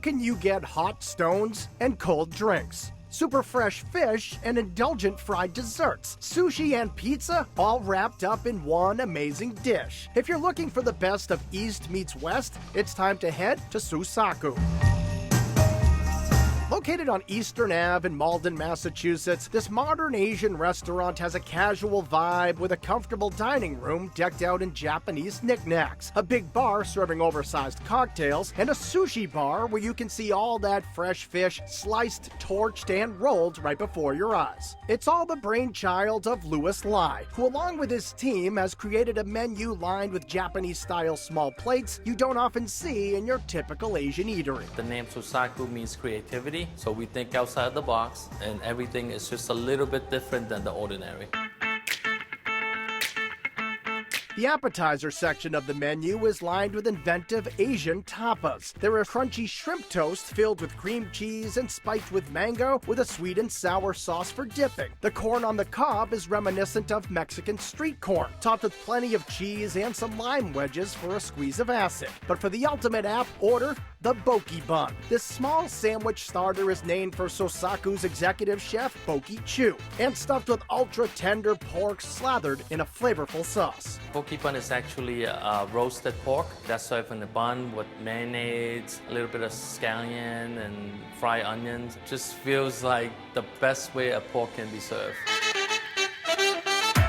can you get hot stones and cold drinks, super fresh fish and indulgent fried desserts, sushi and pizza, all wrapped up in one amazing dish? If you're looking for the best of East meets West, it's time to head to Sousaku. Located on Eastern Ave in Malden, Massachusetts, this modern Asian restaurant has a casual vibe with a comfortable dining room decked out in Japanese knickknacks, a big bar serving oversized cocktails, and a sushi bar where you can see all that fresh fish sliced, torched, and rolled right before your eyes. It's all the brainchild of Louis Lai, who along with his team has created a menu lined with Japanese-style small plates you don't often see in your typical Asian eatery. The name Sousaku means creativity. So we think outside the box, and everything is just a little bit different than the ordinary. The appetizer section of the menu is lined with inventive Asian tapas. There are crunchy shrimp toast filled with cream cheese and spiked with mango with a sweet and sour sauce for dipping. The corn on the cob is reminiscent of Mexican street corn, topped with plenty of cheese and some lime wedges for a squeeze of acid. But for the ultimate app, order the Boki Bun. This small sandwich starter is named for Sousaku's executive chef, Boki Chu, and stuffed with ultra-tender pork slathered in a flavorful sauce. Boki Bun is actually roasted pork that's served in a bun with mayonnaise, a little bit of scallion and fried onions. Just feels like the best way a pork can be served.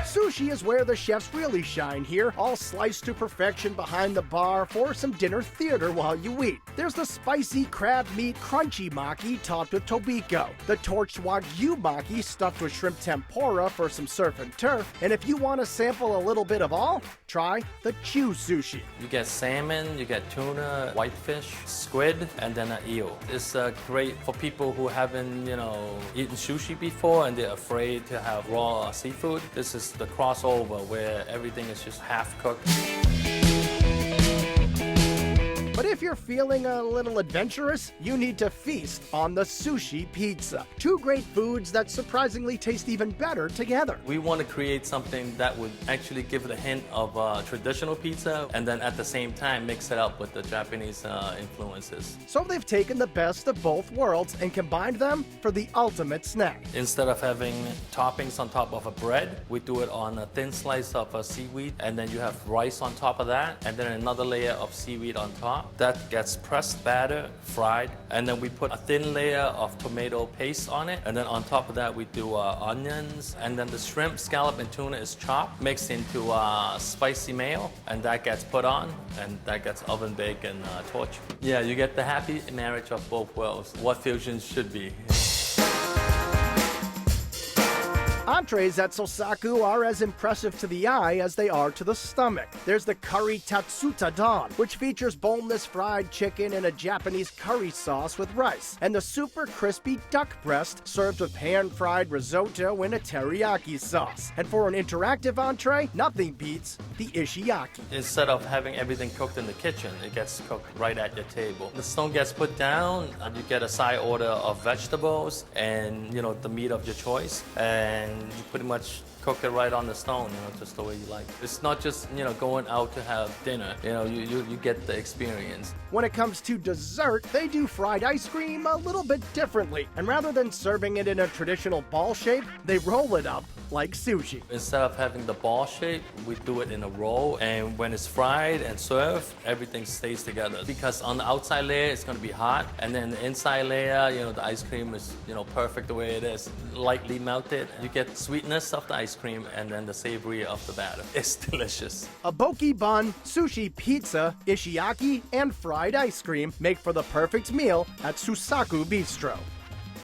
Sushi is where the chefs really shine here, all sliced to perfection behind the bar for some dinner theater while you eat. There's the spicy crab meat crunchy maki topped with tobiko, the torched wagyu maki stuffed with shrimp tempura for some surf and turf, and if you want to sample a little bit of all, try the Chu sushi. You get salmon, you get tuna, whitefish, squid, and then an eel. It's great for people who haven't, eaten sushi before and they're afraid to have raw seafood. This is the crossover where everything is just half cooked. But if you're feeling a little adventurous, you need to feast on the sushi pizza. Two great foods that surprisingly taste even better together. We want to create something that would actually give it a hint of traditional pizza and then at the same time mix it up with the Japanese influences. So they've taken the best of both worlds and combined them for the ultimate snack. Instead of having toppings on top of a bread, we do it on a thin slice of seaweed, and then you have rice on top of that, and then another layer of seaweed on top. That gets pressed batter, fried, and then we put a thin layer of tomato paste on it, and then on top of that we do onions, and then the shrimp, scallop, and tuna is chopped, mixed into spicy mayo, and that gets put on, and that gets oven baked and torched. Yeah, you get the happy marriage of both worlds, what fusion should be. Entrees at Sousaku are as impressive to the eye as they are to the stomach. There's the curry tatsuta don, which features boneless fried chicken in a Japanese curry sauce with rice, and the super crispy duck breast served with pan-fried risotto in a teriyaki sauce. And for an interactive entree, nothing beats the ishiyaki. Instead of having everything cooked in the kitchen, it gets cooked right at your table. The stone gets put down, and you get a side order of vegetables and the meat of your choice, and you pretty much cook it right on the stone, just the way you like. It's not just, going out to have dinner. You get the experience. When it comes to dessert, they do fried ice cream a little bit differently. And rather than serving it in a traditional ball shape, they roll it up like sushi. Instead of having the ball shape, we do it in a roll. And when it's fried and served, everything stays together. Because on the outside layer, it's going to be hot. And then the inside layer, the ice cream is, perfect the way it is. Lightly melted. You get sweetness of the ice cream and then the savory of the batter. It's delicious. A boki bun, sushi pizza, ishiyaki, and fried ice cream make for the perfect meal at Sousaku Bistro.